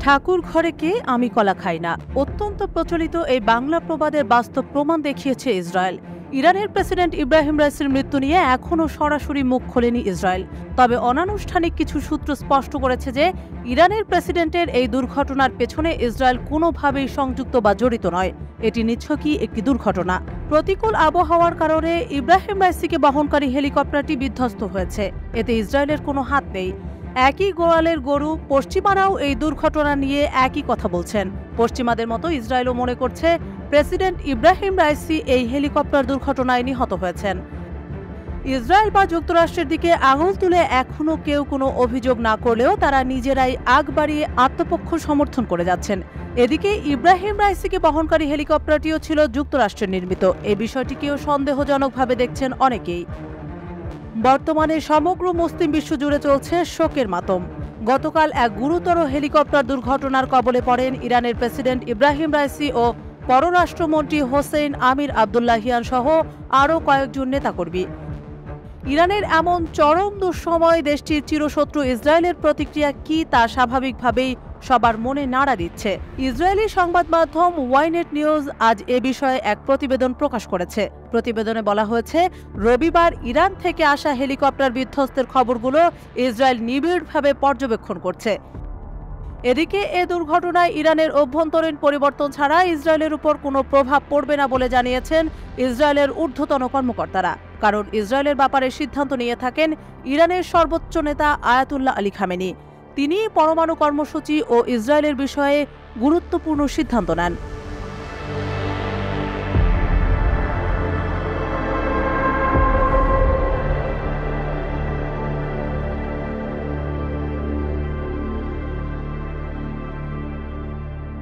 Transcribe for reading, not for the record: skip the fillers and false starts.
ঠাকুর ঘরে কে আমি কলা খাই না অত্যন্ত প্রচলিত এই বাংলা প্রবাদের বাস্তব প্রমাণ দেখিয়েছে ইসরায়েল। ইরানের প্রেসিডেন্ট ইব্রাহিম রাইসির মৃত্যু নিয়ে এখনও সরাসরি মুখ খোলেনি ইসরায়েল। তবে অনানুষ্ঠানিক কিছু সূত্র স্পষ্ট করেছে যে ইরানের প্রেসিডেন্টের এই দুর্ঘটনার পেছনে ইসরায়েল কোনোভাবেই সংযুক্ত বা জড়িত নয়। এটি নিছকই একটি দুর্ঘটনা। প্রতিকূল আবহাওয়ার কারণে ইব্রাহিম রাইসিকে বহনকারী হেলিকপ্টারটি বিধ্বস্ত হয়েছে। এতে ইসরায়েলের কোনো হাত নেই। একই গোয়ালের গরু পশ্চিমারাও এই দুর্ঘটনা নিয়ে একই কথা বলছেন। পশ্চিমাদের মতো ইসরায়েলও মনে করছে প্রেসিডেন্ট ইব্রাহিম রাইসি এই হেলিকপ্টার দুর্ঘটনায় নিহত হয়েছেন। ইসরায়েল বা যুক্তরাষ্ট্রের দিকে আঙুল তুলে এখনও কেউ কোনো অভিযোগ না করলেও তারা নিজেরাই আগ বাড়িয়ে আত্মপক্ষ সমর্থন করে যাচ্ছেন। এদিকে ইব্রাহিম রাইসিকে বহনকারী হেলিকপ্টারটিও ছিল যুক্তরাষ্ট্রের নির্মিত। এই বিষয়টিকেও সন্দেহজনকভাবে দেখছেন অনেকেই। বর্তমানে সমগ্র মুসলিম বিশ্ব জুড়ে চলছে শোকের মাতম। গতকাল এক গুরুতর হেলিকপ্টার দুর্ঘটনার কবলে পড়েন ইরানের প্রেসিডেন্ট ইব্রাহিম রাইসি ও পররাষ্ট্রমন্ত্রী হোসেইন আমির আবদুল্লাহিয়ান সহ আরও কয়েকজন নেতাকর্মী। ইরানের এমন চরম দুঃসময় দেশটির চিরশত্রু ইসরায়েলের প্রতিক্রিয়া কি তা স্বাভাবিকভাবেই সবার মনে নাড়া দিচ্ছে। ইসরায়েলি সংবাদ মাধ্যম ওয়াইনেট নিউজ আজ এ বিষয়ে এক প্রতিবেদন প্রকাশ করেছে। প্রতিবেদনে বলা হয়েছে, রবিবার ইরান থেকে আসা হেলিকপ্টার বিধ্বস্তের খবরগুলো ইসরায়েল নিবিড়ভাবে পর্যবেক্ষণ করছে। এদিকে এ দুর্ঘটনায় ইরানের অভ্যন্তরীণ পরিবর্তন ছাড়া ইসরায়েলের উপর কোনো প্রভাব পড়বে না বলে জানিয়েছেন ইসরায়েলের ঊর্ধ্বতন কর্মকর্তারা। কারণ ইসরায়েলের ব্যাপারে সিদ্ধান্ত নিয়ে থাকেন ইরানের সর্বোচ্চ নেতা আয়াতুল্লাহ আলী খামেনি। তিনি পরমাণু কর্মসূচি ও ইসরায়েলের বিষয়ে গুরুত্বপূর্ণ সিদ্ধান্ত নেন।